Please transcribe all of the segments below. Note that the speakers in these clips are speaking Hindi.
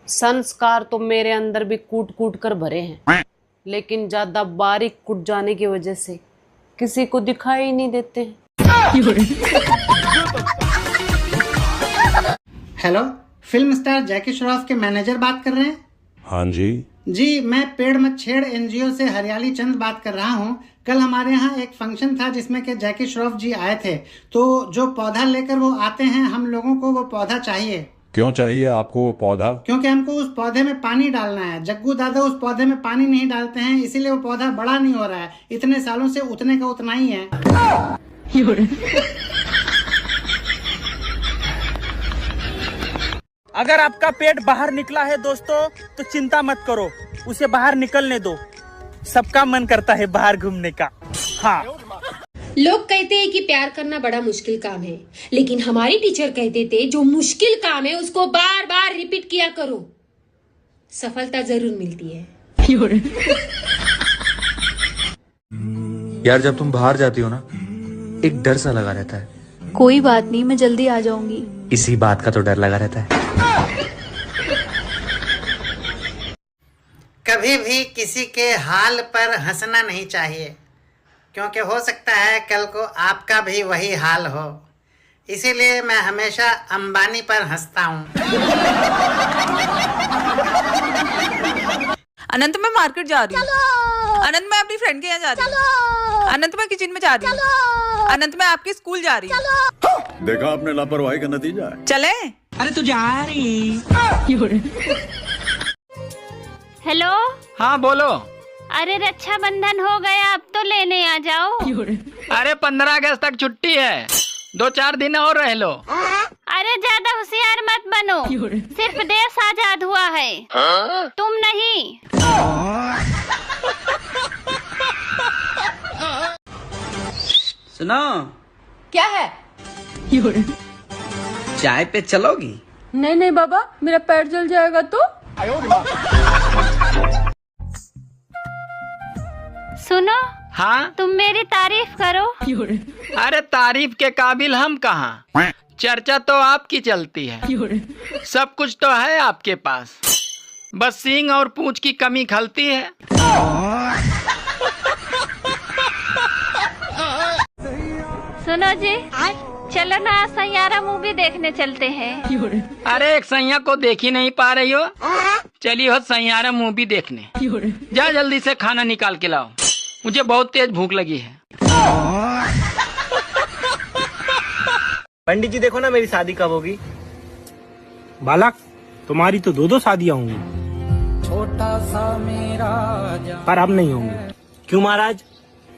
संस्कार तो मेरे अंदर भी कूट कूट कर भरे हैं, लेकिन ज्यादा बारीक कुट जाने की वजह से किसी को दिखाई ही नहीं देते। हेलो, फिल्म स्टार जैकी श्रॉफ के मैनेजर बात कर रहे हैं? हाँ जी, मैं पेड़ मत छेड़ एनजीओ से हरियाली चंद बात कर रहा हूँ। कल हमारे यहाँ एक फंक्शन था जिसमें के जैकी श्रॉफ जी आए थे, तो जो पौधा लेकर वो आते हैं, हम लोगों को वो पौधा चाहिए। क्यों चाहिए आपको वो पौधा? क्योंकि हमको उस पौधे में पानी डालना है। जग्गू दादा उस पौधे में पानी नहीं डालते हैं, इसीलिए वो पौधा बड़ा नहीं हो रहा है। इतने सालों से उतने का उतना ही है। अगर आपका पेट बाहर निकला है दोस्तों, तो चिंता मत करो, उसे बाहर निकलने दो। सबका मन करता है बाहर घूमने का। हाँ, लोग कहते हैं कि प्यार करना बड़ा मुश्किल काम है, लेकिन हमारी टीचर कहते थे जो मुश्किल काम है उसको बार बार रिपीट किया करो, सफलता जरूर मिलती है। यार, जब तुम बाहर जाती हो ना, एक डर सा लगा रहता है। कोई बात नहीं, मैं जल्दी आ जाऊंगी। इसी बात का तो डर लगा रहता है। कभी भी किसी के हाल पर हंसना नहीं चाहिए, क्योंकि हो सकता है कल को आपका भी वही हाल हो। इसीलिए मैं हमेशा अंबानी पर हंसता हूँ। अनंत, मैं मार्केट जा रही हूँ। अनंत, मैं अपनी फ्रेंड के यहाँ जा रही हूँ। अनंत, मैं किचन में जा रही हूँ। अनंत, मैं आपके स्कूल जा रही हूँ। देखा आपने लापरवाही का नतीजा है। चले? अरे तू जा रही। हेलो। हाँ बोलो। अरे रक्षाबंधन हो गया, अब तो लेने आ जाओ। अरे 15 अगस्त तक छुट्टी है, 2-4 दिन और रह लो। अरे ज्यादा होशियार मत बनो, सिर्फ देश आजाद हुआ है, तुम नहीं। सुनो। क्या है? चाय पे चलोगी? नहीं नहीं बाबा, मेरा पैर जल जाएगा तो। सुनो। हाँ, तुम मेरी तारीफ करो। अरे तारीफ के काबिल हम कहाँ, चर्चा तो आपकी चलती है। सब कुछ तो है आपके पास, बस सींग और पूंछ की कमी खलती है। सुनो जी, चलो ना सैयारा मूवी देखने चलते हैं। अरे एक सैया को देख ही नहीं पा रही हो, चलिए हो सैयारा मूवी देखने। जा जल्दी से खाना निकाल के लाओ, मुझे बहुत तेज भूख लगी है। पंडित जी देखो ना, मेरी शादी कब होगी? बालक, तुम्हारी तो 2-2 शादियाँ होंगी। छोटा सा मेरा पर अब नहीं होंगी। क्यों महाराज?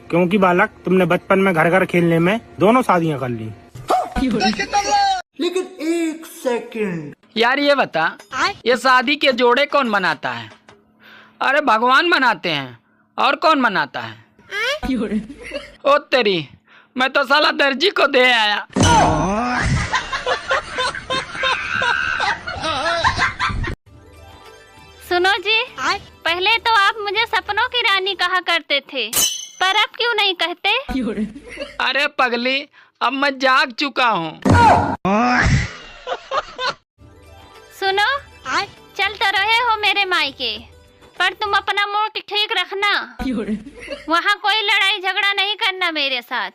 क्योंकि बालक, तुमने बचपन में घर घर खेलने में दोनों शादियाँ कर ली। लेकिन एक सेकंड यार, ये बता, ये शादी के जोड़े कौन बनाता है? अरे भगवान बनाते हैं, और कौन बनाता है? ओ तेरी, मैं तो साला दर्जी को दे आया। सुनो जी, पहले तो आप मुझे सपनों की रानी कहा करते थे, पर अब क्यों नहीं कहते? अरे पगली, अब मैं जाग चुका हूँ। सुनो, चल तो रहे हो मेरे मायके, पर तुम अपना मूड ठीक रखना। वहाँ कोई लड़ाई झगड़ा नहीं करना मेरे साथ।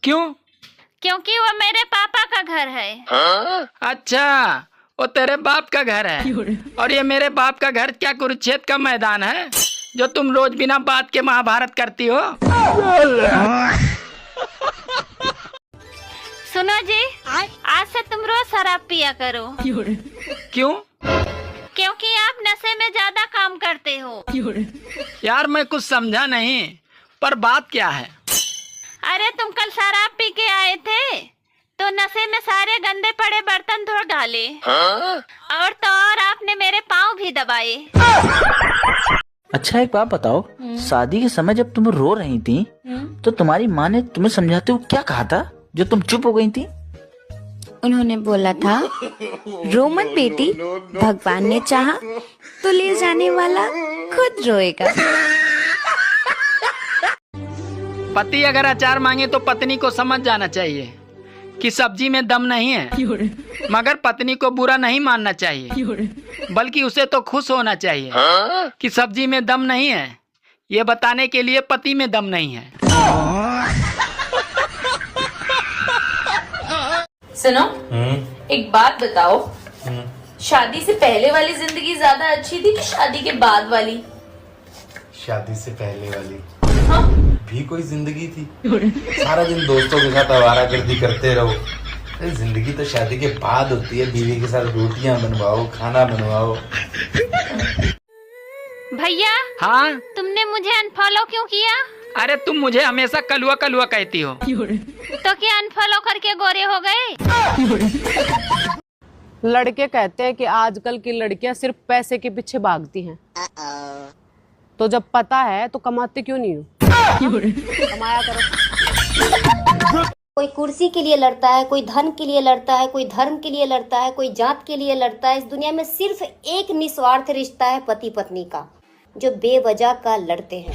क्यों? क्योंकि वो मेरे पापा का घर है। अच्छा, वो तेरे बाप का घर है, और ये मेरे बाप का घर क्या कुरुक्षेत्र का मैदान है जो तुम रोज बिना बात के महाभारत करती हो? सुनो जी, आज से तुम रोज शराब पिया करो। क्यों? क्योंकि आप नशे में ज्यादा काम करते हो। यार मैं कुछ समझा नहीं, पर बात क्या है? अरे तुम कल शराब पी के आए थे, तो नशे में सारे गंदे पड़े बर्तन धो डाले, और तो और आपने मेरे पाँव भी दबाए। अच्छा एक बात बताओ, शादी के समय जब तुम रो रही थी, तो तुम्हारी माँ ने तुम्हें समझाते हुए क्या कहा था जो तुम चुप हो गई थी? उन्होंने बोला था, रो मत बेटी, भगवान ने चाहा तो ले जाने वाला खुद रोएगा। पति अगर अचार मांगे तो पत्नी को समझ जाना चाहिए कि सब्जी में दम नहीं है, मगर पत्नी को बुरा नहीं मानना चाहिए, बल्कि उसे तो खुश होना चाहिए कि सब्जी में दम नहीं है, ये बताने के लिए पति में दम नहीं है। सुनो, एक बात बताओ, शादी से पहले वाली जिंदगी ज्यादा अच्छी थी कि शादी के बाद वाली? शादी से पहले वाली भी कोई जिंदगी थी। सारा दिन दोस्तों के साथ आवारागर्दी करते रहो। जिंदगी तो शादी के बाद होती है, बीवी के साथ रोटियां बनवाओ, खाना बनवाओ। भैया, हाँ तुमने मुझे अनफॉलो क्यों किया? अरे तुम मुझे हमेशा कलुआ कलुआ कहती हो। तो क्या अनफॉलो करके गोरे हो गए? लड़के कहते हैं कि आजकल की लड़कियां सिर्फ पैसे के पीछे भागती हैं। तो जब पता है तो कमाते क्यों नहीं हो? कमाया करो। कोई कुर्सी के लिए लड़ता है, कोई धन के लिए लड़ता है, कोई धर्म के लिए लड़ता है, कोई जात के लिए लड़ता है। इस दुनिया में सिर्फ एक निस्वार्थ रिश्ता है पति पत्नी का, जो बेवजह का लड़ते हैं।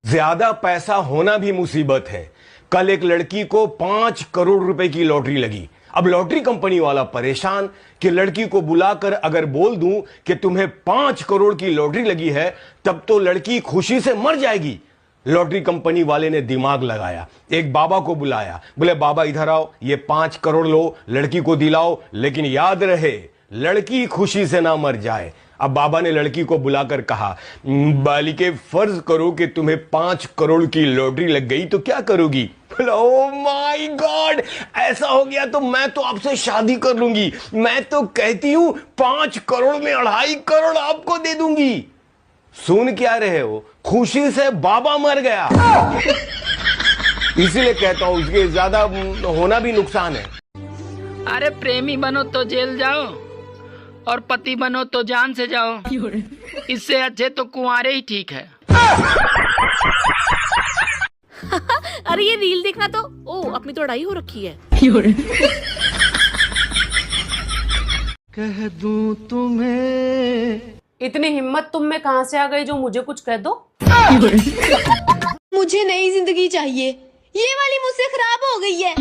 ज्यादा पैसा होना भी मुसीबत है। कल एक लड़की को 5 करोड़ रुपए की लॉटरी लगी। अब लॉटरी कंपनी वाला परेशान कि लड़की को बुलाकर अगर बोल दूं कि तुम्हें 5 करोड़ की लॉटरी लगी है, तब तो लड़की खुशी से मर जाएगी। लॉटरी कंपनी वाले ने दिमाग लगाया, एक बाबा को बुलाया, बोले बाबा इधर आओ, ये 5 करोड़ लो, लड़की को दिलाओ, लेकिन याद रहे लड़की खुशी से ना मर जाए। अब बाबा ने लड़की को बुलाकर कहा, बालिके फर्ज करो कि तुम्हें 5 करोड़ की लॉटरी लग गई तो क्या करोगी? ओह माय गॉड, ऐसा हो गया तो मैं तो आपसे शादी कर लूंगी। मैं तो कहती हूं 5 करोड़ में 2.5 करोड़ आपको दे दूंगी। सुन क्या रहे हो, खुशी से बाबा मर गया। इसीलिए कहता हूं उसके ज्यादा होना भी नुकसान है। अरे प्रेमी बनो तो जेल जाओ और पति बनो तो जान से जाओ। इससे अच्छे तो कुंवारे ही ठीक है। अरे ये रील देखना तो अपनी तो लड़ाई हो रखी है। कह दूं तुम्हें, इतनी हिम्मत तुम में कहां से आ गई जो मुझे कुछ कह दो? मुझे नई जिंदगी चाहिए, ये वाली मुझसे खराब हो गई है।